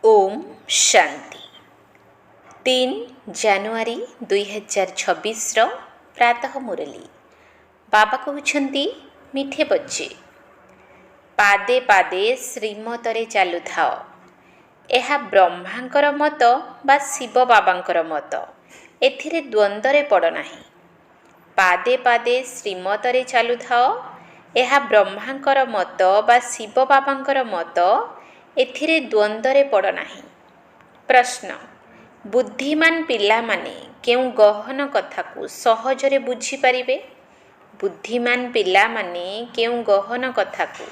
ओम शांति 3 ଜାନୁଆରୀ 2026 प्रातः मुरली बाबा कहउछंती मिठे बच्चे पादे पादे श्रीमतरे चालु थाओ। एहा ब्रह्मांकर मत बा शिव बाबांकर मत, एथिरे द्वंद्वरे पड़ नाही। पादे पादे श्रीमतरे चालु थाओ। एहा ब्रह्मांकर मत बा शिव बाबांकर मत, एथिरे द्वंद्वरे पड़ नाही। प्रश्न, बुद्धिमान पिला माने केउ गहन कथा को सहजरे बुझी पारिबे? बुद्धिमान पिला माने केउ गहन कथा को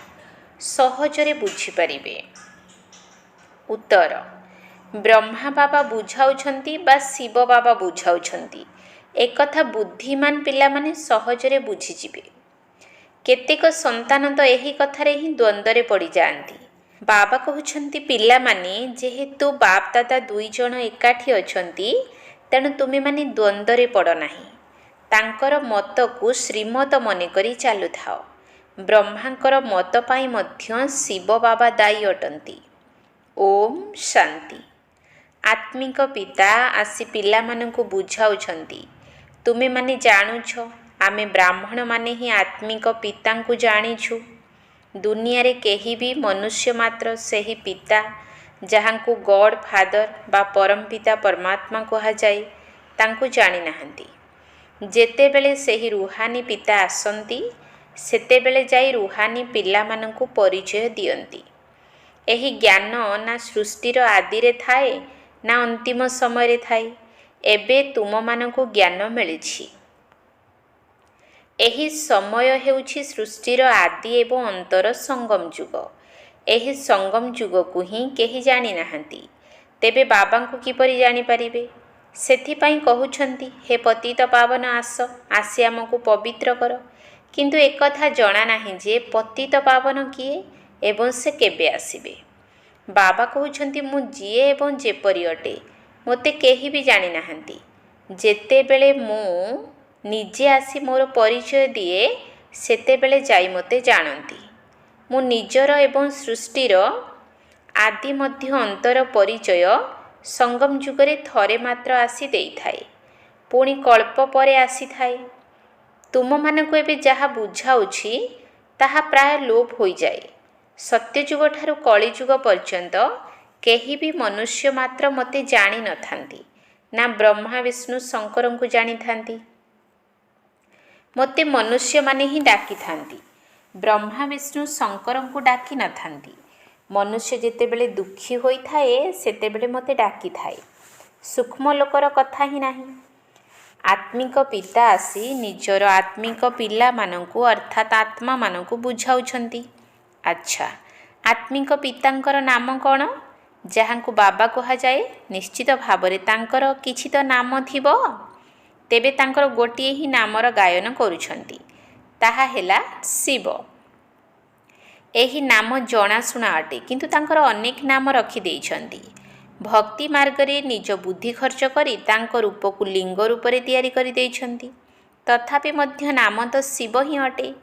सहजरे बुझी पारिबे? उत्तर, ब्रह्मा बाबा बुझाउछंती बा शिव बाबा बुझाउछंती, एक कथा बुद्धिमान पिला माने सहजरे बुझी जिबे। केतेक संतान तो एही कथारे ही द्वंद्वरे पड़ी जांती। बाबा कहउछंती पिला माने जेहेतु बाप दादा दुई जण एकाठी अछंती, तेणु तुमे माने द्वंद्वरे पड़ नाही। तांकर मत को श्रीमत मने करी चालु थाओ। ब्रह्मांकर मत पाई मध्य शिव बाबा दायी अटंती। ओम शांति। आत्मिक पिता आसी पिला मानकु बुझाउछंती, तुमे माने जानुछ आमे ब्राह्मण माने ही आत्मिक पितांकु जानिछु। दुनिया रे केही भी मनुष्य मात्र सेही पिता जहाँकु गॉड फादर बा परम पिता परमात्मा कहा जाए तांकु जानी नाहंती। जेते बेले सेही रुहानी पिता आसंती, सेते बेले जाई रुहानी पिला मानकु परिचय दियंती। एही ज्ञान ना सृष्टिर आदि रे थाए ना अंतिम समय रे थाए। एबे तुम मानकु ज्ञान मिलिछि। एही समय हेउछि सृष्टिर आदि एवं अंतर संगम जुग। एही संगम जुग को ही केही जानी नाहंती। तेबे बाबांकु किपरि जानी पारिबे? सेथिपाई कहउछंती, हे पतित पावन आस, आसी आमको पवित्र कर। किंतु एक कथा जणा नाही जे पतित पावन किए एवं से केबे आसीबे। बाबा कहउछंती, मु जिए एवं जेपरि अटे मोते केही भी जानी नाहंती। जेते बेले मु निजे आसी मोर परिचय दिए, सेते बेले जाई मते जानती। मु निजर एवं सृष्टिर आदि मध्य अंतर परिचय संगम जुगरे थरे मात्र आसी देई थाए, पुणी कल्प परे आसी थाए। तुम मानकु एबे जहा बुझाउछि ताहा प्राय लोप होई जाए। सत्यजुग ठारु कलिजुग पर्यंत केही भी मनुष्य मात्र मते जानी न थांती, ना ब्रह्मा विष्णु शंकरंकु जानी थांती। मते मनुष्य माने ही डाकी थांती, ब्रह्मा विष्णु शंकरंकु डाकी न थांती। मनुष्य जेते बेले दुखी होई थाए सेते बेले मते डाकी थाए। सूक्ष्म लोकर कथा ही नाही। आत्मिक पिता आसी निजर आत्मिक पिला मानकु अर्थात आत्मा मानकु बुझाउछंती। अच्छा, आत्मिक पितांकर नाम कौन? जहाँकु बाबा कहा जाए, निश्चित भावरे तांकर किछि तो नाम थिबो। तेबे तांकर गोटिए ही नामर गायन करुछंती, ताहा हेला शिव। एही नाम जनाशुना अटे, किंतु तांकर अनेक नाम रखी देइछंती। भक्ति मार्ग रे निज बुद्धि खर्च करी तांकर रूप को लिंग रूप रे तैयारी करी देइछंती। तथापि मध्य नाम तो शिव ही अटे।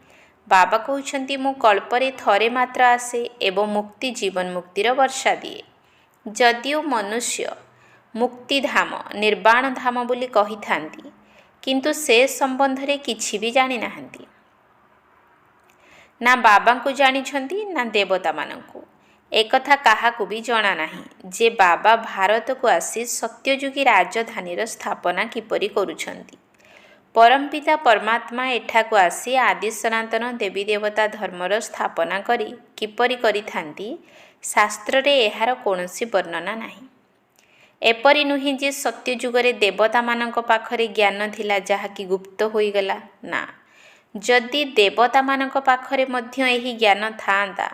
बाबा कहउछंती, मु कल्परे थरे मात्र आसे एवं मुक्ति जीवन मुक्तिर वर्षा दिए। जदिओ मनुष्य मुक्तिधाम निर्वाण धाम बोली कही थांती, किंतु से संबंधरे किछि भी जानी नाहंती। ना बाबा को जानी छंती ना देवता मानंकु। एक कथा काहाकु भी जणा नाही जे बाबा भारत को आसी सत्ययुगी राजधानीर स्थापना किपरि करुछंती। परमपिता परमात्मा एठाकु आसी आदि सनातन देवी देवता धर्मर स्थापना करी किपरि करि थांती, शास्त्र रे एहार कोनोसी वर्णना नाही। एपरि नुहि जे सत्ययुगरे देवता मानक पाखरे ज्ञान थिला जहाँकि गुप्त होईगला, ना। जदि देवता मानक पाखरे मध्य एही ज्ञान थांता,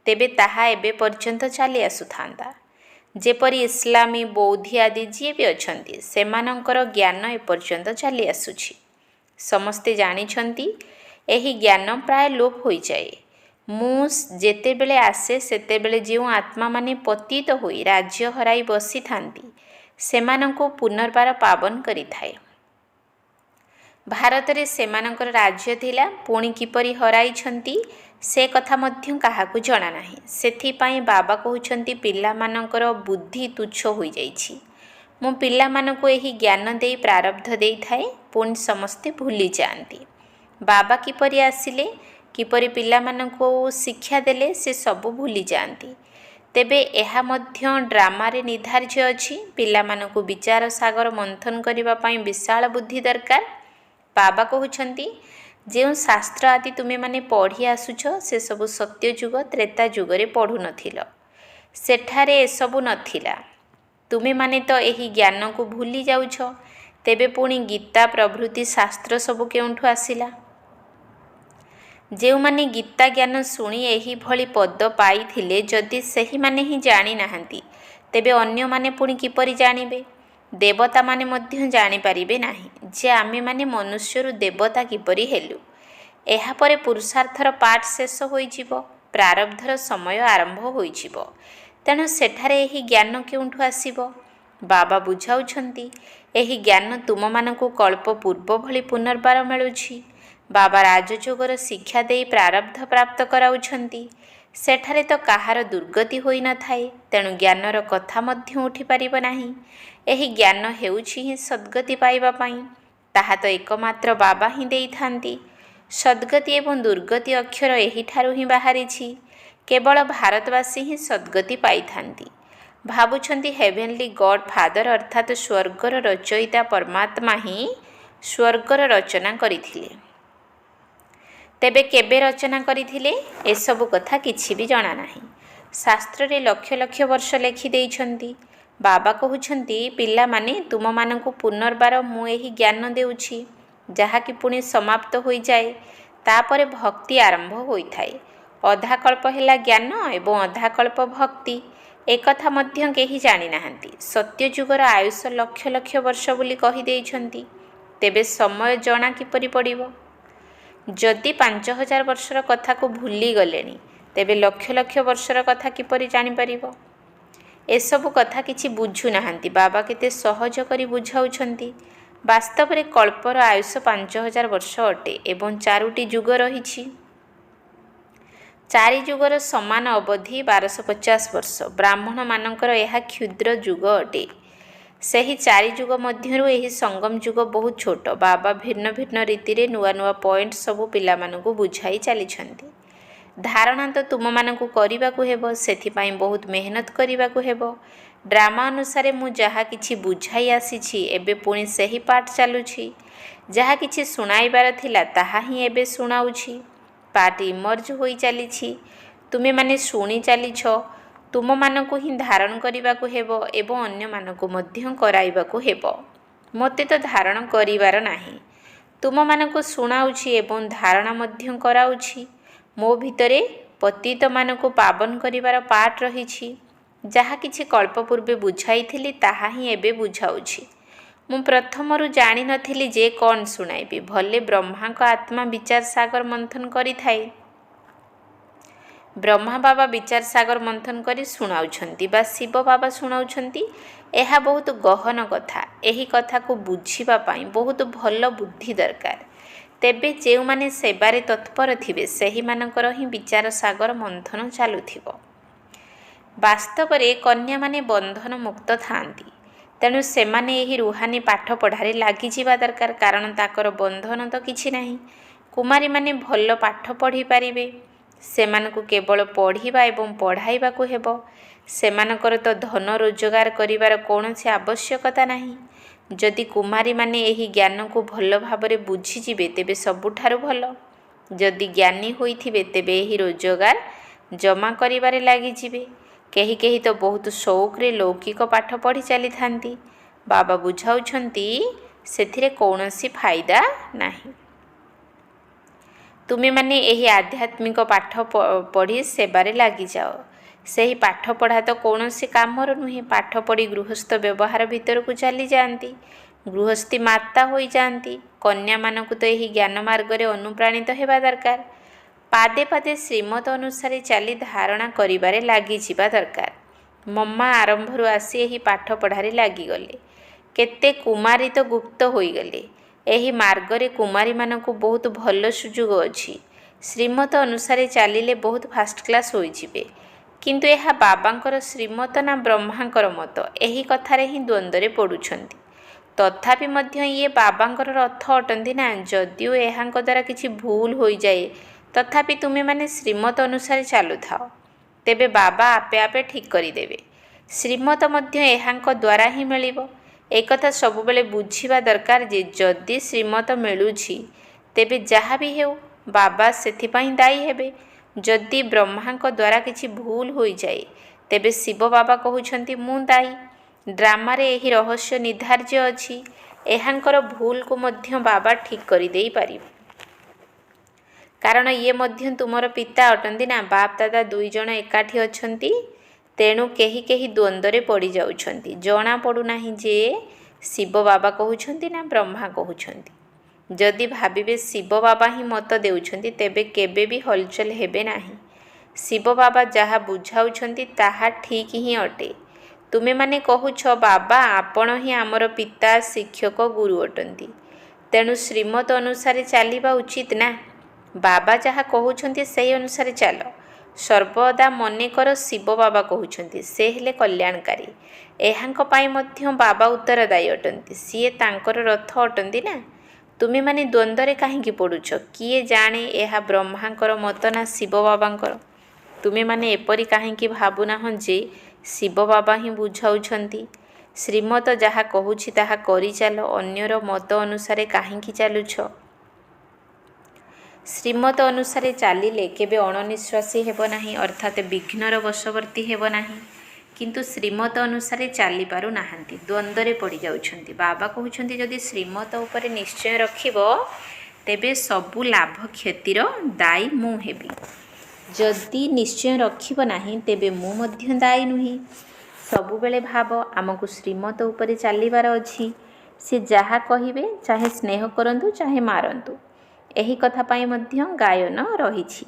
तेबे ताहा एबे पर्यंत चली आसुथांता। जेपरि इस्लामी बौद्धी आदि जी भी अछंती, सेमानंकर ज्ञान एपर्यंत चली आसुछि। समस्ते जानिछंती एही ज्ञान प्राय लोप होई जाए। मु जेते बेले आसे सेते बेले जेउ आत्मा माने पतित होई राज्य हराई बसी थांती, सेमानंको पुनर्बार पावन करी थाए। भारत रे सेमानंकर राज्य थिला, पुणी किपरि हराई छंती ସେ କଥା ମଧ୍ୟ କାହାକୁ ଜଣା ନାହିଁ। ସେଥିପାଇଁ ବାବା କହୁଛନ୍ତି ପିଲାମାନଙ୍କର ବୁଦ୍ଧି ତୁଚ୍ଛ ହୋଇଯାଇଛି। ମୁଁ ପିଲାମାନଙ୍କୁ ଏହି ଜ୍ଞାନ ଦେଇ ପ୍ରାରବ୍ଧ ଦେଇଥାଏ, ପୁଣି ସମସ୍ତେ ଭୁଲି ଯାଆନ୍ତି। ବାବା କିପରି ଆସିଲେ, କିପରି ପିଲାମାନଙ୍କୁ ଶିକ୍ଷା ଦେଲେ, ସେ ସବୁ ଭୁଲି ଯାଆନ୍ତି। ତେବେ ଏହା ମଧ୍ୟ ଡ୍ରାମାରେ ନିର୍ଦ୍ଧାର୍ଯ୍ୟ ଅଛି। ପିଲାମାନଙ୍କୁ ବିଚାର ସାଗର ମନ୍ଥନ କରିବା ପାଇଁ ବିଶାଳ ବୁଦ୍ଧି ଦରକାର। ବାବା କହୁଛନ୍ତି ଯେଉଁ ଶାସ୍ତ୍ର ଆଦି ତୁମେମାନେ ପଢ଼ି ଆସୁଛ, ସେସବୁ ସତ୍ୟଯୁଗ ତ୍ରେତା ଯୁଗରେ ପଢ଼ୁନଥିଲ। ସେଠାରେ ଏସବୁ ନଥିଲା। ତୁମେମାନେ ତ ଏହି ଜ୍ଞାନକୁ ଭୁଲି ଯାଉଛ। ତେବେ ପୁଣି ଗୀତା ପ୍ରଭୃତି ଶାସ୍ତ୍ର ସବୁ କେଉଁଠୁ ଆସିଲା? ଯେଉଁମାନେ ଗୀତା ଜ୍ଞାନ ଶୁଣି ଏହିଭଳି ପଦ ପାଇଥିଲେ, ଯଦି ସେହିମାନେ ହିଁ ଜାଣିନାହାନ୍ତି, ତେବେ ଅନ୍ୟମାନେ ପୁଣି କିପରି ଜାଣିବେ? ଦେବତାମାନେ ମଧ୍ୟ ଜାଣିପାରିବେ ନାହିଁ ଯେ ଆମେମାନେ ମନୁଷ୍ୟରୁ ଦେବତା କିପରି ହେଲୁ। ଏହାପରେ ପୁରୁଷାର୍ଥର ପାଠ ଶେଷ ହୋଇଯିବ, ପ୍ରାରବ୍ଧର ସମୟ ଆରମ୍ଭ ହୋଇଯିବ। ତେଣୁ ସେଠାରେ ଏହି ଜ୍ଞାନ କେଉଁଠୁ ଆସିବ? ବାବା ବୁଝାଉଛନ୍ତି ଏହି ଜ୍ଞାନ ତୁମମାନଙ୍କୁ କଳ୍ପ ପୂର୍ବ ଭଳି ପୁନର୍ବାର ମିଳୁଛି। ବାବା ରାଜଯୋଗର ଶିକ୍ଷା ଦେଇ ପ୍ରାରବ୍ଧ ପ୍ରାପ୍ତ କରାଉଛନ୍ତି। ସେଠାରେ ତ କାହାର ଦୁର୍ଗତି ହୋଇନଥାଏ। ତେଣୁ ଜ୍ଞାନର କଥା ମଧ୍ୟ ଉଠିପାରିବ ନାହିଁ। ଏହି ଜ୍ଞାନ ହେଉଛି ହିଁ ସଦ୍ଗତି ପାଇବା ପାଇଁ। ତାହା ତ ଏକମାତ୍ର ବାବା ହିଁ ଦେଇଥାନ୍ତି। ସଦ୍ଗତି ଏବଂ ଦୁର୍ଗତି ଅକ୍ଷର ଏହିଠାରୁ ହିଁ ବାହାରିଛି। କେବଳ ଭାରତବାସୀ ହିଁ ସଦ୍ଗତି ପାଇଥାନ୍ତି। ଭାବୁଛନ୍ତି ହେଭେନଲି ଗଡ୍ ଫାଦର ଅର୍ଥାତ୍ ସ୍ୱର୍ଗର ରଚୟିତା ପରମାତ୍ମା ହିଁ ସ୍ୱର୍ଗର ରଚନା କରିଥିଲେ। ତେବେ କେବେ ରଚନା କରିଥିଲେ? ଏସବୁ କଥା କିଛି ବି ଜଣା ନାହିଁ। ଶାସ୍ତ୍ରରେ ଲକ୍ଷ ଲକ୍ଷ ବର୍ଷ ଲେଖିଦେଇଛନ୍ତି। ବାବା କହୁଛନ୍ତି ପିଲାମାନେ, ତୁମମାନଙ୍କୁ ପୁନର୍ବାର ମୁଁ ଏହି ଜ୍ଞାନ ଦେଉଛି, ଯାହାକି ପୁଣି ସମାପ୍ତ ହୋଇଯାଏ। ତାପରେ ଭକ୍ତି ଆରମ୍ଭ ହୋଇଥାଏ। ଅଧାକଳ୍ପ ହେଲା ଜ୍ଞାନ ଏବଂ ଅଧାକଳ୍ପ ଭକ୍ତି। ଏକଥା ମଧ୍ୟ କେହି ଜାଣିନାହାନ୍ତି। ସତ୍ୟଯୁଗର ଆୟୁଷ ଲକ୍ଷ ଲକ୍ଷ ବର୍ଷ ବୋଲି କହିଦେଇଛନ୍ତି। ତେବେ ସମୟ ଜଣା କିପରି ପଡ଼ିବ? ଯଦି 5000 ବର୍ଷର କଥାକୁ ଭୁଲି ଗଲେଣି, ତେବେ ଲକ୍ଷ ଲକ୍ଷ ବର୍ଷର କଥା କିପରି ଜାଣିପାରିବ? ଏସବୁ କଥା କିଛି ବୁଝୁନାହାନ୍ତି। ବାବା କେତେ ସହଜ କରି ବୁଝାଉଛନ୍ତି। ବାସ୍ତବରେ କଳ୍ପର ଆୟୁଷ 5000 ବର୍ଷ ଅଟେ ଏବଂ 4ଟି ଯୁଗ ରହିଛି। 4 ଯୁଗର ସମାନ ଅବଧି 1250 ବର୍ଷ। ବ୍ରାହ୍ମଣମାନଙ୍କର ଏହା କ୍ଷୁଦ୍ର ଯୁଗ ଅଟେ। ସେହି 4 ଯୁଗ ମଧ୍ୟରୁ ଏହି ସଙ୍ଗମ ଯୁଗ ବହୁତ ଛୋଟ। ବାବା ଭିନ୍ନ ଭିନ୍ନ ରୀତିରେ ନୂଆ ନୂଆ ପଏଣ୍ଟ ସବୁ ପିଲାମାନଙ୍କୁ ବୁଝାଇ ଚାଲିଛନ୍ତି। ଧାରଣା ତ ତୁମମାନଙ୍କୁ କରିବାକୁ ହେବ, ସେଥିପାଇଁ ବହୁତ ମେହନତ କରିବାକୁ ହେବ। ଡ୍ରାମା ଅନୁସାରେ ମୁଁ ଯାହା କିଛି ବୁଝାଇ ଆସିଛି, ଏବେ ପୁଣି ସେହି ପାଠ ଚାଲୁଛି। ଯାହା କିଛି ଶୁଣାଇବାର ଥିଲା, ତାହା ହିଁ ଏବେ ଶୁଣାଉଛି। ପାଠ ଇମର୍ଜ ହୋଇ ଚାଲିଛି। ତୁମେମାନେ ଶୁଣି ଚାଲିଛ। ତୁମମାନଙ୍କୁ ହିଁ ଧାରଣ କରିବାକୁ ହେବ ଏବଂ ଅନ୍ୟମାନଙ୍କୁ ମଧ୍ୟ କରାଇବାକୁ ହେବ। ମୋତେ ତ ଧାରଣ କରିବାର ନାହିଁ। ତୁମମାନଙ୍କୁ ଶୁଣାଉଛି ଏବଂ ଧାରଣା ମଧ୍ୟ କରାଉଛି। ମୋ ଭିତରେ ପତିତମାନଙ୍କୁ ପାବନ କରିବାର ପାଠ ରହିଛି। ଯାହା କିଛି କଳ୍ପ ପୂର୍ବେ ବୁଝାଇଥିଲି, ତାହା ହିଁ ଏବେ ବୁଝାଉଛି। ମୁଁ ପ୍ରଥମରୁ ଜାଣିନଥିଲି ଯେ କ'ଣ ଶୁଣାଇବି। ଭଲେ ବ୍ରହ୍ମାଙ୍କ ଆତ୍ମା ବିଚାର ସାଗର ମନ୍ଥନ କରିଥାଏ। ବ୍ରହ୍ମା ବାବା ବିଚାର ସାଗର ମନ୍ଥନ କରି ଶୁଣାଉଛନ୍ତି ବା ଶିବ ବାବା ଶୁଣାଉଛନ୍ତି। ଏହା ବହୁତ ଗହନ କଥା। ଏହି କଥାକୁ ବୁଝିବା ପାଇଁ ବହୁତ ଭଲ ବୁଦ୍ଧି ଦରକାର। ତେବେ ଯେଉଁମାନେ ସେବାରେ ତତ୍ପର ଥିବେ, ସେହିମାନଙ୍କର ହିଁ ବିଚାର ସାଗର ମନ୍ଥନ ଚାଲୁଥିବ। ବାସ୍ତବରେ କନ୍ୟାମାନେ ବନ୍ଧନ ମୁକ୍ତ ଥାଆନ୍ତି। ତେଣୁ ସେମାନେ ଏହି ରୁହାନୀ ପାଠ ପଢ଼ାରେ ଲାଗିଯିବା ଦରକାର, କାରଣ ତାଙ୍କର ବନ୍ଧନ ତ କିଛି ନାହିଁ। କୁମାରୀମାନେ ଭଲ ପାଠ ପଢ଼ିପାରିବେ। ସେମାନଙ୍କୁ କେବଳ ପଢ଼ିବା ଏବଂ ପଢ଼ାଇବାକୁ ହେବ। ସେମାନଙ୍କର ତ ଧନ ରୋଜଗାର କରିବାର କୌଣସି ଆବଶ୍ୟକତା ନାହିଁ। ଯଦି କୁମାରୀମାନେ ଏହି ଜ୍ଞାନକୁ ଭଲ ଭାବରେ ବୁଝିଯିବେ, ତେବେ ସବୁଠାରୁ ଭଲ। ଯଦି ଜ୍ଞାନୀ ହୋଇଥିବେ, ତେବେ ଏହି ରୋଜଗାର ଜମା କରିବାରେ ଲାଗିଯିବେ। କେହି କେହି ତ ବହୁତ ସଉକରେ ଲୌକିକ ପାଠ ପଢ଼ି ଚାଲିଥାନ୍ତି। ବାବା ବୁଝାଉଛନ୍ତି ସେଥିରେ କୌଣସି ଫାଇଦା ନାହିଁ। ତୁମେମାନେ ଏହି ଆଧ୍ୟାତ୍ମିକ ପାଠ ପଢ଼ି ସେବାରେ ଲାଗିଯାଅ। ସେହି ପାଠ ପଢ଼ା ତ କୌଣସି କାମର ନୁହେଁ। ପାଠ ପଢ଼ି ଗୃହସ୍ଥ ବ୍ୟବହାର ଭିତରକୁ ଚାଲିଯାଆନ୍ତି। ଗୃହସ୍ଥୀ ମାତା ହୋଇଯାଆନ୍ତି। କନ୍ୟାମାନଙ୍କୁ ତ ଏହି ଜ୍ଞାନ ମାର୍ଗରେ ଅନୁପ୍ରାଣିତ ହେବା ଦରକାର। ପାଦେ ପାଦେ ଶ୍ରୀମତ ଅନୁସାରେ ଚାଲି ଧାରଣା କରିବାରେ ଲାଗିଯିବା ଦରକାର। ମମ୍ମା ଆରମ୍ଭରୁ ଆସି ଏହି ପାଠ ପଢ଼ାରେ ଲାଗିଗଲେ। କେତେ କୁମାରୀ ତ ଗୁପ୍ତ ହୋଇଗଲେ। ଏହି ମାର୍ଗରେ କୁମାରୀମାନଙ୍କୁ ବହୁତ ଭଲ ସୁଯୋଗ ଅଛି। ଶ୍ରୀମତ ଅନୁସାରେ ଚାଲିଲେ ବହୁତ ଫାଷ୍ଟ କ୍ଲାସ୍ ହୋଇଯିବେ। କିନ୍ତୁ ଏହା ବାବାଙ୍କର ଶ୍ରୀମତ ନା ବ୍ରହ୍ମାଙ୍କର ମତ, ଏହି କଥାରେ ହିଁ ଦ୍ୱନ୍ଦ୍ୱରେ ପଡ଼ୁଛନ୍ତି। ତଥାପି ମଧ୍ୟ ଇଏ ବାବାଙ୍କର ରଥ ଅଟନ୍ତି ନା। ଯଦିଓ ଏହାଙ୍କ ଦ୍ୱାରା କିଛି ଭୁଲ ହୋଇଯାଏ, ତଥାପି ତୁମେମାନେ ଶ୍ରୀମତ ଅନୁସାରେ ଚାଲୁଥାଅ, ତେବେ ବାବା ଆପେ ଆପେ ଠିକ୍ କରିଦେବେ। ଶ୍ରୀମତ ମଧ୍ୟ ଏହାଙ୍କ ଦ୍ୱାରା ହିଁ ମିଳିବ। ଏକଥା ସବୁବେଳେ ବୁଝିବା ଦରକାର ଯେ ଯଦି ଶ୍ରୀମତ ମିଳୁଛି, ତେବେ ଯାହା ବି ହେଉ ବାବା ସେଥିପାଇଁ ଦାୟୀ ହେବେ। ଯଦି ବ୍ରହ୍ମାଙ୍କ ଦ୍ୱାରା କିଛି ଭୁଲ ହୋଇଯାଏ, ତେବେ ଶିବ ବାବା କହୁଛନ୍ତି ମୁଁ ଦାୟୀ। ଡ୍ରାମାରେ ଏହି ରହସ୍ୟ ନିର୍ଦ୍ଧାର୍ଯ୍ୟ ଅଛି। ଏହାଙ୍କର ଭୁଲକୁ ମଧ୍ୟ ବାବା ଠିକ୍ କରିଦେଇ ପାରିବେ। କାରଣ ଇଏ ମଧ୍ୟ ତୁମର ପିତା ଅଟନ୍ତି ନା। ବାପ ଦାଦା ଦୁଇ ଜଣ ଏକାଠି ଅଛନ୍ତି, ତେଣୁ କେହି କେହି ଦ୍ୱନ୍ଦ୍ୱରେ ପଡ଼ିଯାଉଛନ୍ତି। ଜଣାପଡ଼ୁନାହିଁ ଯେ ଶିବ ବାବା କହୁଛନ୍ତି ନା ବ୍ରହ୍ମା କହୁଛନ୍ତି। ଯଦି ଭାବିବେ ଶିବ ବାବା ହିଁ ମତ ଦେଉଛନ୍ତି, ତେବେ କେବେ ବି ହଲଚଲ ହେବେ ନାହିଁ। ଶିବ ବାବା ଯାହା ବୁଝାଉଛନ୍ତି ତାହା ଠିକ୍ ହିଁ ଅଟେ। ତୁମେମାନେ କହୁଛ ବାବା ଆପଣ ହିଁ ଆମର ପିତା, ଶିକ୍ଷକ, ଗୁରୁ ଅଟନ୍ତି, ତେଣୁ ଶ୍ରୀମତ ଅନୁସାରେ ଚାଲିବା ଉଚିତ ନା। ବାବା ଯାହା କହୁଛନ୍ତି ସେହି ଅନୁସାରେ ଚାଲ। ସର୍ବଦା ମନେକର ଶିବ ବାବା କହୁଛନ୍ତି, ସେ ହେଲେ କଲ୍ୟାଣକାରୀ। ଏହାଙ୍କ ପାଇଁ ମଧ୍ୟ ବାବା ଉତ୍ତରଦାୟୀ ଅଟନ୍ତି। ସିଏ ତାଙ୍କର ରଥ ଅଟନ୍ତି ନା। ତୁମେମାନେ ଦ୍ୱନ୍ଦ୍ୱରେ କାହିଁକି ପଡ଼ୁଛ? କିଏ ଜାଣେ ଏହା ବ୍ରହ୍ମାଙ୍କର ମତ ନା ଶିବ ବାବାଙ୍କର? ତୁମେମାନେ ଏପରି କାହିଁକି ଭାବୁନାହଁ ଯେ ଶିବ ବାବା ହିଁ ବୁଝାଉଛନ୍ତି? ଶ୍ରୀମତ ଯାହା କହୁଛି ତାହା କରିଚାଲ। ଅନ୍ୟର ମତ ଅନୁସାରେ କାହିଁକି ଚାଲୁଛ? ଶ୍ରୀମତ ଅନୁସାରେ ଚାଲିଲେ କେବେ ଅଣନିଶ୍ୱାସୀ ହେବ ନାହିଁ, ଅର୍ଥାତ୍ ବିଘ୍ନର ବଶବର୍ତ୍ତୀ ହେବ ନାହିଁ। କିନ୍ତୁ ଶ୍ରୀମତ ଅନୁସାରେ ଚାଲିପାରୁ ନାହାନ୍ତି, ଦ୍ୱନ୍ଦ୍ୱରେ ପଡ଼ିଯାଉଛନ୍ତି। ବାବା କହୁଛନ୍ତି ଯଦି ଶ୍ରୀମତ ଉପରେ ନିଶ୍ଚୟ ରଖିବ, ତେବେ ସବୁ ଲାଭ କ୍ଷତିର ଦାୟୀ ମୁଁ ହେବି। ଯଦି ନିଶ୍ଚୟ ରଖିବ ନାହିଁ, ତେବେ ମୁଁ ମଧ୍ୟ ଦାୟୀ ନୁହେଁ। ସବୁବେଳେ ଭାବ ଆମକୁ ଶ୍ରୀମତ ଉପରେ ଚାଲିବାର ଅଛି। ସେ ଯାହା କହିବେ, ଚାହେ ସ୍ନେହ କରନ୍ତୁ ଚାହେ ମାରନ୍ତୁ। ଏହି କଥା ପାଇଁ ମଧ୍ୟ ଗାୟନ ରହିଛି।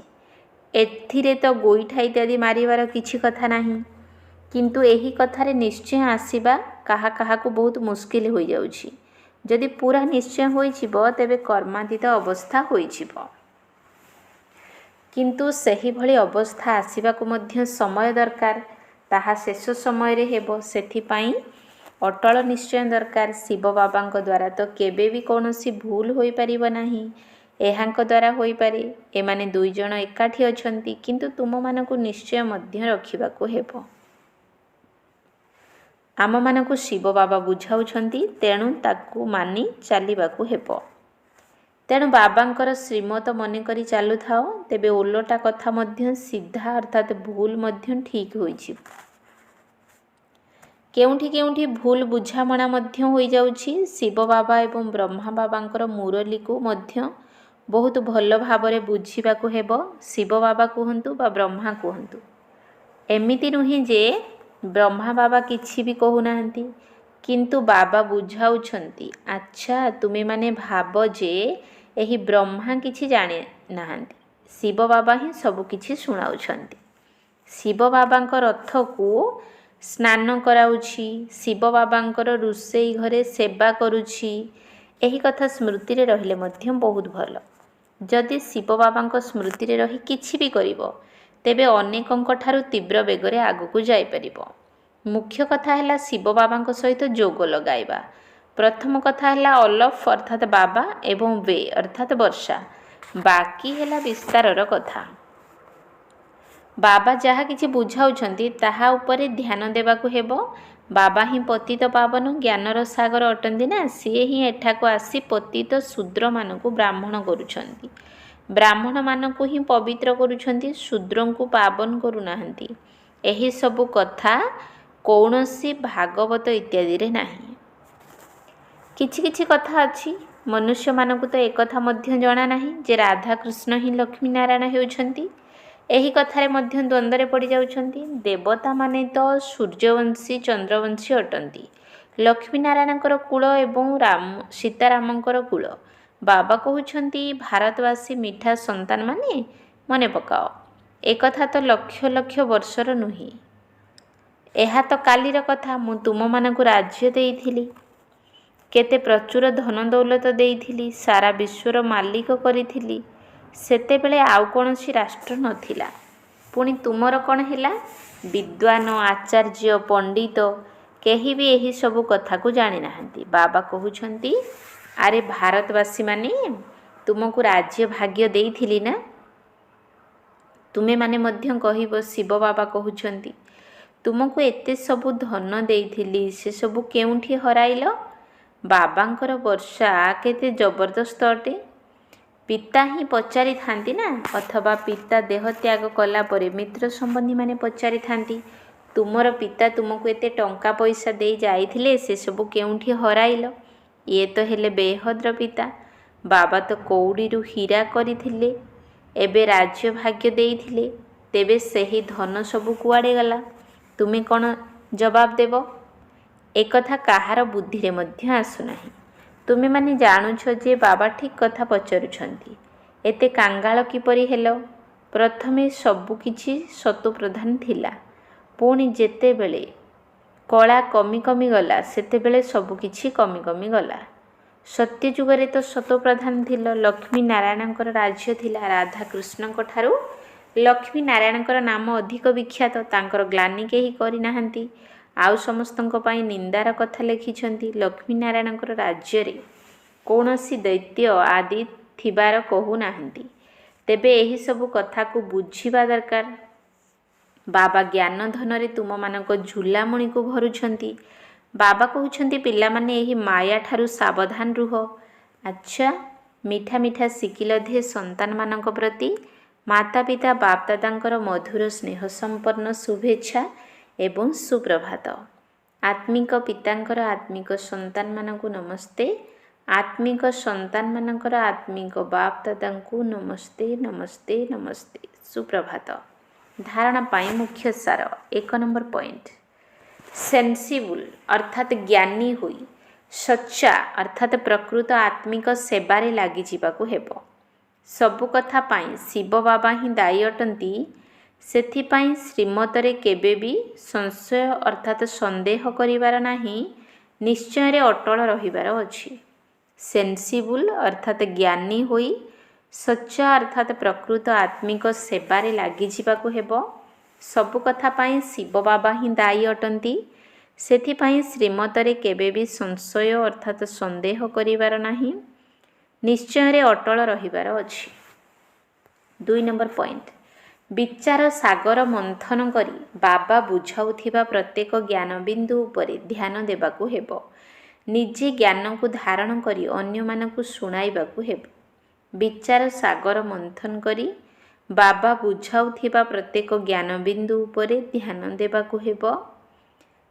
ଏଥିରେ ତ ଗୋଇଠା ଇତ୍ୟାଦି ମାରିବାର କିଛି କଥା ନାହିଁ। କିନ୍ତୁ ଏହି କଥାରେ ନିଶ୍ଚୟ ଆସିବା କାହା କାହାକୁ ବହୁତ ମୁସ୍କିଲ ହୋଇଯାଉଛି। ଯଦି ପୁରା ନିଶ୍ଚୟ ହୋଇଯିବ, ତେବେ କର୍ମାତୀତ ଅବସ୍ଥା ହୋଇଯିବ। କିନ୍ତୁ ସେହିଭଳି ଅବସ୍ଥା ଆସିବାକୁ ମଧ୍ୟ ସମୟ ଦରକାର। ତାହା ଶେଷ ସମୟରେ ହେବ। ସେଥିପାଇଁ ଅଟଳ ନିଶ୍ଚୟ ଦରକାର। ଶିବ ବାବାଙ୍କ ଦ୍ୱାରା ତ କେବେ ବି କୌଣସି ଭୁଲ ହୋଇପାରିବ ନାହିଁ। ଏହାଙ୍କ ଦ୍ୱାରା ହୋଇପାରେ। ଏମାନେ ଦୁଇ ଜଣ ଏକାଠି ଅଛନ୍ତି, କିନ୍ତୁ ତୁମମାନଙ୍କୁ ନିଶ୍ଚୟ ମଧ୍ୟ ରଖିବାକୁ ହେବ। ଆମମାନଙ୍କୁ ଶିବ ବାବା ବୁଝାଉଛନ୍ତି, ତେଣୁ ତାକୁ ମାନି ଚାଲିବାକୁ ହେବ। ତେଣୁ ବାବାଙ୍କର ଶ୍ରୀମତ ମନେକରି ଚାଲୁଥାଅ, ତେବେ ଓଲଟା କଥା ମଧ୍ୟ ସିଧା ଅର୍ଥାତ୍ ଭୁଲ ମଧ୍ୟ ଠିକ୍ ହୋଇଯିବ। କେଉଁଠି କେଉଁଠି ଭୁଲ ବୁଝାମଣା ମଧ୍ୟ ହୋଇଯାଉଛି। ଶିବ ବାବା ଏବଂ ବ୍ରହ୍ମା ବାବାଙ୍କର ମୁରଲୀକୁ ମଧ୍ୟ ବହୁତ ଭଲ ଭାବରେ ବୁଝିବାକୁ ହେବ। ଶିବ ବାବା କୁହନ୍ତୁ ବା ବ୍ରହ୍ମା କୁହନ୍ତୁ, ଏମିତି ନୁହେଁ ଯେ ବ୍ରହ୍ମା ବାବା କିଛି ବି କହୁନାହାନ୍ତି, କିନ୍ତୁ ବାବା ବୁଝାଉଛନ୍ତି। ଆଚ୍ଛା, ତୁମେମାନେ ଭାବ ଯେ ଏହି ବ୍ରହ୍ମା କିଛି ଜାଣି ନାହାନ୍ତି, ଶିବ ବାବା ହିଁ ସବୁ କିଛି ଶୁଣାଉଛନ୍ତି। ଶିବ ବାବାଙ୍କ ରଥକୁ ସ୍ନାନ କରାଉଛି, ଶିବ ବାବାଙ୍କର ରୋଷେଇ ଘରେ ସେବା କରୁଛି। ଏହି କଥା ସ୍ମୃତିରେ ରହିଲେ ମଧ୍ୟ ବହୁତ ଭଲ। ଯଦି ଶିବ ବାବାଙ୍କ ସ୍ମୃତିରେ ରହି କିଛି ବି କରିବ, ତେବେ ଅନେକଙ୍କ ଠାରୁ ତୀବ୍ର ବେଗରେ ଆଗକୁ ଯାଇପାରିବ। ମୁଖ୍ୟ କଥା ହେଲା ଶିବ ବାବାଙ୍କ ସହିତ ଯୋଗ ଲଗାଇବା। ପ୍ରଥମ କଥା ହେଲା ଅଲଫ ଅର୍ଥାତ୍ ବାବା ଏବଂ ବେ ଅର୍ଥାତ୍ ବର୍ଷା। ବାକି ହେଲା ବିସ୍ତାରର କଥା। ବାବା ଯାହା କିଛି ବୁଝାଉଛନ୍ତି ତାହା ଉପରେ ଧ୍ୟାନ ଦେବାକୁ ହେବ। ବାବା ହିଁ ପତିତ ପାବନ ଜ୍ଞାନର ସାଗର ଅଟନ୍ତି ନା। ସିଏ ହିଁ ଏଠାକୁ ଆସି ପତିତ ଶୂଦ୍ରମାନଙ୍କୁ ବ୍ରାହ୍ମଣ କରୁଛନ୍ତି। ବ୍ରାହ୍ମଣମାନଙ୍କୁ ହିଁ ପବିତ୍ର କରୁଛନ୍ତି, ଶୂଦ୍ରଙ୍କୁ ପାବନ କରୁନାହାନ୍ତି। ଏହି ସବୁ କଥା କୌଣସି ଭାଗବତ ଇତ୍ୟାଦିରେ ନାହିଁ। କିଛି କିଛି କଥା ଅଛି। ମନୁଷ୍ୟମାନଙ୍କୁ ତ ଏକଥା ମଧ୍ୟ ଜଣା ନାହିଁ ଯେ ରାଧାକୃଷ୍ଣ ହିଁ ଲକ୍ଷ୍ମୀ ନାରାୟଣ ହେଉଛନ୍ତି। ଏହି କଥାରେ ମଧ୍ୟ ଦ୍ୱନ୍ଦ୍ୱରେ ପଡ଼ିଯାଉଛନ୍ତି। ଦେବତାମାନେ ତ ସୂର୍ଯ୍ୟବଂଶୀ ଚନ୍ଦ୍ରବଂଶୀ ଅଟନ୍ତି। ଲକ୍ଷ୍ମୀ ନାରାୟଣଙ୍କର କୂଳ ଏବଂ ସୀତାରାମଙ୍କର କୂଳ। ବାବା କହୁଛନ୍ତି ଭାରତବାସୀ ମିଠା ସନ୍ତାନମାନେ ମନେ ପକାଅ। ଏକଥା ତ ଲକ୍ଷ ଲକ୍ଷ ବର୍ଷର ନୁହେଁ। ଏହା ତ କାଲିର କଥା। ମୁଁ ତୁମମାନଙ୍କୁ ରାଜ୍ୟ ଦେଇଥିଲି, କେତେ ପ୍ରଚୁର ଧନ ଦୌଲତ ଦେଇଥିଲି, ସାରା ବିଶ୍ୱର ମାଲିକ କରିଥିଲି। ସେତେବେଳେ ଆଉ କୌଣସି ରାଷ୍ଟ୍ର ନଥିଲା। ପୁଣି ତୁମର କ'ଣ ହେଲା? ବିଦ୍ୱାନ, ଆଚାର୍ଯ୍ୟ, ପଣ୍ଡିତ କେହି ବି ଏହି ସବୁ କଥାକୁ ଜାଣିନାହାନ୍ତି। ବାବା କହୁଛନ୍ତି, ଆରେ ଭାରତବାସୀମାନେ, ତୁମକୁ ରାଜ୍ୟ ଭାଗ୍ୟ ଦେଇଥିଲି ନା? ତୁମେମାନେ ମଧ୍ୟ କହିବ, ଶିବ ବାବା କହୁଛନ୍ତି, ତୁମକୁ ଏତେ ସବୁ ଧନ ଦେଇଥିଲି, ସେସବୁ କେଉଁଠି ହରାଇଲ? ବାବାଙ୍କର ବର୍ଷା କେତେ ଜବରଦସ୍ତ ଅଟେ। ପିତା ହିଁ ପଚାରିଥାନ୍ତି ନା, ଅଥବା ପିତା ଦେହ ତ୍ୟାଗ କଲା ପରେ ମିତ୍ର ସମ୍ବନ୍ଧୀମାନେ ପଚାରିଥାନ୍ତି, ତୁମର ପିତା ତୁମକୁ ଏତେ ଟଙ୍କା ପଇସା ଦେଇ ଯାଇଥିଲେ, ସେସବୁ କେଉଁଠି ହରାଇଲ? ଇଏ ତ ହେଲେ ବେହଦ୍ର ପିତା। ବାବା ତ କଉଡ଼ିରୁ ହୀରା କରିଥିଲେ, ଏବେ ରାଜ୍ୟ ଭାଗ୍ୟ ଦେଇଥିଲେ, ତେବେ ସେହି ଧନ ସବୁ କୁଆଡ଼େ ଗଲା? ତୁମେ କ'ଣ ଜବାବ ଦେବ? ଏକଥା କାହାର ବୁଦ୍ଧିରେ ମଧ୍ୟ ଆସୁନାହିଁ। ତୁମେମାନେ ଜାଣୁଛ ଯେ ବାବା ଠିକ୍ କଥା ପଚାରୁଛନ୍ତି। ଏତେ କାଙ୍ଗାଳ କିପରି ହେଲ? ପ୍ରଥମେ ସବୁ କିଛି ସତୋପ୍ରଧାନ ଥିଲା, ପୁଣି ଯେତେବେଳେ କଳା କମି କମି ଗଲା, ସେତେବେଳେ ସବୁ କିଛି କମି କମି ଗଲା। ସତ୍ୟଯୁଗରେ ତ ସତୋପ୍ରଧାନ ଥିଲ, ଲକ୍ଷ୍ମୀ ନାରାୟଣଙ୍କର ରାଜ୍ୟ ଥିଲା। ରାଧାକୃଷ୍ଣଙ୍କ ଠାରୁ ଲକ୍ଷ୍ମୀ ନାରାୟଣଙ୍କର ନାମ ଅଧିକ ବିଖ୍ୟାତ। ତାଙ୍କର ଗ୍ଲାନି କେହି କରିନାହାନ୍ତି, ଆଉ ସମସ୍ତଙ୍କ ପାଇଁ ନିନ୍ଦାର କଥା ଲେଖିଛନ୍ତି। ଲକ୍ଷ୍ମୀ ନାରାୟଣଙ୍କର ରାଜ୍ୟରେ କୌଣସି ଦୈତ୍ୟ ଆଦି ଥିବାର କହୁନାହାନ୍ତି। ତେବେ ଏହିସବୁ କଥାକୁ ବୁଝିବା ଦରକାର। ବାବା ଜ୍ଞାନ ଧନରେ ତୁମମାନଙ୍କ ଝୁଲାମୁଣିକୁ ଭରୁଛନ୍ତି। ବାବା କହୁଛନ୍ତି, ପିଲାମାନେ ଏହି ମାୟା ଠାରୁ ସାବଧାନ ରୁହ। ଆଚ୍ଛା, ମିଠା ମିଠା ଶିଖିଲ ଧେ ସନ୍ତାନମାନଙ୍କ ପ୍ରତି ମାତା ପିତା ବାପଦାଦାଙ୍କର ମଧୁର ସ୍ନେହ ସମ୍ପନ୍ନ ଶୁଭେଚ୍ଛା ଏବଂ ସୁପ୍ରଭାତ। ଆତ୍ମିକ ପିତାଙ୍କର ଆତ୍ମିକ ସନ୍ତାନମାନଙ୍କୁ ନମସ୍ତେ। ଆତ୍ମିକ ସନ୍ତାନମାନଙ୍କର ଆତ୍ମିକ ବାପଦାଦାଙ୍କୁ ନମସ୍ତେ ନମସ୍ତେ ନମସ୍ତେ। ସୁପ୍ରଭାତ। ଧାରଣା ପାଇଁ ମୁଖ୍ୟ ସାର। 1 ନମ୍ବର ପଏଣ୍ଟ, ସେନ୍ସିବୁଲ ଅର୍ଥାତ୍ ଜ୍ଞାନୀ ହୋଇ ସଚ୍ଚା ଅର୍ଥାତ୍ ପ୍ରକୃତ ଆତ୍ମିକ ସେବାରେ ଲାଗିଯିବାକୁ ହେବ। ସବୁ କଥା ପାଇଁ ଶିବ ବାବା ହିଁ ଦାୟୀ ଅଟନ୍ତି। ସେଥିପାଇଁ ଶ୍ରୀମତରେ କେବେ ବି ସଂଶୟ ଅର୍ଥାତ୍ ସନ୍ଦେହ କରିବାର ନାହିଁ, ନିଶ୍ଚୟରେ ଅଟଳ ରହିବାର ଅଛି। ସେନ୍ସିବୁଲ ଅର୍ଥାତ୍ ଜ୍ଞାନୀ ହୋଇ ସଚ୍ଚା ଅର୍ଥାତ୍ ପ୍ରକୃତ ଆତ୍ମିକ ସେବାରେ ଲାଗିଯିବାକୁ ହେବ। ସବୁ କଥା ପାଇଁ ଶିବ ବାବା ହିଁ ଦାୟୀ ଅଟନ୍ତି। ସେଥିପାଇଁ ଶ୍ରୀମତରେ କେବେ ବି ସଂଶୟ ଅର୍ଥାତ୍ ସନ୍ଦେହ କରିବାର ନାହିଁ, ନିଶ୍ଚୟରେ ଅଟଳ ରହିବାର ଅଛି। 2 ନମ୍ବର ପଏଣ୍ଟ, ବିଚାର ସାଗର ମନ୍ଥନ କରି ବାବା ବୁଝାଉଥିବା ପ୍ରତ୍ୟେକ ଜ୍ଞାନବିନ୍ଦୁ ଉପରେ ଧ୍ୟାନ ଦେବାକୁ ହେବ। ନିଜେ ଜ୍ଞାନକୁ ଧାରଣ କରି ଅନ୍ୟମାନଙ୍କୁ ଶୁଣାଇବାକୁ ହେବ। ବିଚାର ସାଗର ମନ୍ଥନ କରି ବାବା ବୁଝାଉଥିବା ପ୍ରତ୍ୟେକ ଜ୍ଞାନବିନ୍ଦୁ ଉପରେ ଧ୍ୟାନ ଦେବାକୁ ହେବ।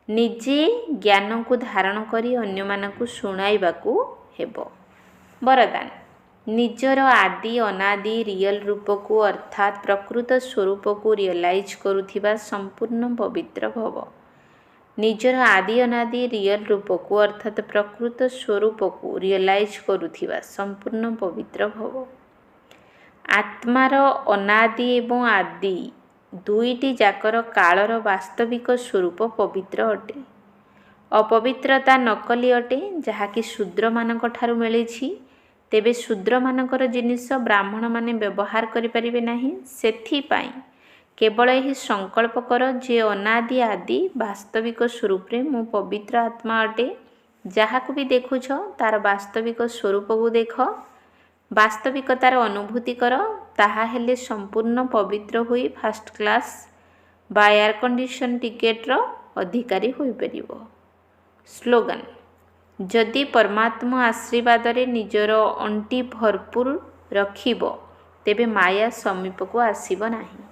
ନିଜେ ଜ୍ଞାନକୁ ଧାରଣ କରି ଅନ୍ୟମାନଙ୍କୁ ଶୁଣାଇବାକୁ ହେବ। ବରଦାନ, ନିଜର ଆଦି ଅନାଦି ରିଅଲ ରୂପକୁ ଅର୍ଥାତ୍ ପ୍ରକୃତ ସ୍ୱରୂପକୁ ରିଅଲାଇଜ୍ କରୁଥିବା ସମ୍ପୂର୍ଣ୍ଣ ପବିତ୍ର ଭବ। ନିଜର ଆଦି ଅନାଦି ରିଅଲ ରୂପକୁ ଅର୍ଥାତ୍ ପ୍ରକୃତ ସ୍ୱରୂପକୁ ରିଅଲାଇଜ୍ କରୁଥିବା ସମ୍ପୂର୍ଣ୍ଣ ପବିତ୍ର ଭବ। ଆତ୍ମାର ଅନାଦି ଏବଂ ଆଦି ଦୁଇଟି ଯାକର କାଳର ବାସ୍ତବିକ ସ୍ୱରୂପ ପବିତ୍ର ଅଟେ। ଅପବିତ୍ରତା ନକଲି ଅଟେ, ଯାହାକି ଶୂଦ୍ରମାନଙ୍କ ଠାରୁ ମିଳିଛି। ତେବେ ଶୂଦ୍ରମାନଙ୍କର ଜିନିଷ ବ୍ରାହ୍ମଣମାନେ ବ୍ୟବହାର କରିପାରିବେ ନାହିଁ। ସେଥିପାଇଁ କେବଳ ଏହି ସଂକଳ୍ପ କର ଯେ ଅନାଦି ଆଦି ବାସ୍ତବିକ ସ୍ୱରୂପରେ ମୁଁ ପବିତ୍ର ଆତ୍ମା ଅଟେ। ଯାହାକୁ ବି ଦେଖୁଛ ତାର ବାସ୍ତବିକ ସ୍ୱରୂପକୁ ଦେଖ, ବାସ୍ତବିକତାର ଅନୁଭୂତି କର। ତାହା ହେଲେ ସମ୍ପୂର୍ଣ୍ଣ ପବିତ୍ର ହୋଇ ଫାର୍ଷ୍ଟ କ୍ଲାସ୍ ବା ଏୟାର କଣ୍ଡିସନ ଟିକେଟର ଅଧିକାରୀ ହୋଇପାରିବ। ସ୍ଲୋଗାନ, ଯଦି ପରମାତ୍ମା ଆଶୀର୍ବାଦରେ ନିଜର ଅଣ୍ଟି ଭରପୁର ରଖିବ, ତେବେ ମାୟା ସମୀପକୁ ଆସିବ ନାହିଁ।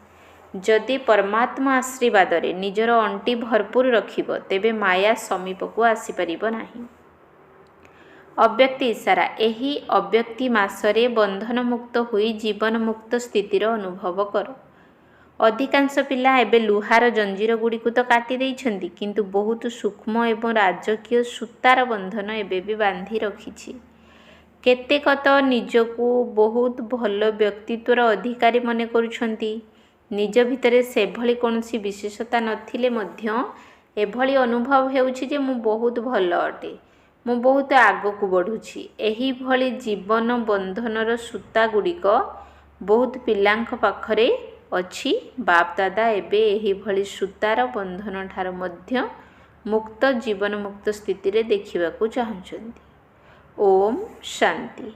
ଯଦି ପରମାତ୍ମା ଆଶୀର୍ବାଦରେ ନିଜର ଅଣ୍ଟି ଭରପୁର ରଖିବ, ତେବେ ମାୟା ସମୀପକୁ ଆସିପାରିବ ନାହିଁ। ଅବ୍ୟକ୍ତି ଇସାରା, ଏହି ଅବ୍ୟକ୍ତି ମାସରେ ବନ୍ଧନମୁକ୍ତ ହୋଇ ଜୀବନମୁକ୍ତ ସ୍ଥିତିର ଅନୁଭବ କର। ଅଧିକାଂଶ ପିଲା ଏବେ ଲୁହାର ଜଞ୍ଜିର ଗୁଡ଼ିକୁ ତ କାଟି ଦେଇଛନ୍ତି, କିନ୍ତୁ ବହୁତ ସୂକ୍ଷ୍ମ ଏବଂ ରାଜକୀୟ ସୂତାର ବନ୍ଧନ ଏବେ ବି ବାନ୍ଧି ରଖିଛି। କେତେକ ତ ନିଜକୁ ବହୁତ ଭଲ ବ୍ୟକ୍ତିତ୍ୱର ଅଧିକାରୀ ମନେ କରୁଛନ୍ତି। ନିଜ ଭିତରେ ସେଭଳି କୌଣସି ବିଶେଷତା ନଥିଲେ ମଧ୍ୟ ଏଭଳି ଅନୁଭବ ହେଉଛି ଯେ ମୁଁ ବହୁତ ଭଲ ଅଟେ, ମୁଁ ବହୁତ ଆଗକୁ ବଢ଼ୁଛି। ଏହିଭଳି ଜୀବନ ବନ୍ଧନର ସୂତା ଗୁଡ଼ିକ ବହୁତ ପିଲାଙ୍କ ପାଖରେ ଅଛି। ବାପ ଦାଦା ଏବେ ଏହିଭଳି ସୂତାର ବନ୍ଧନ ଠାରୁ ମଧ୍ୟ ମୁକ୍ତ ଜୀବନ ମୁକ୍ତ ସ୍ଥିତିରେ ଦେଖିବାକୁ ଚାହୁଁଛନ୍ତି। ଓମ୍ ଶାନ୍ତି।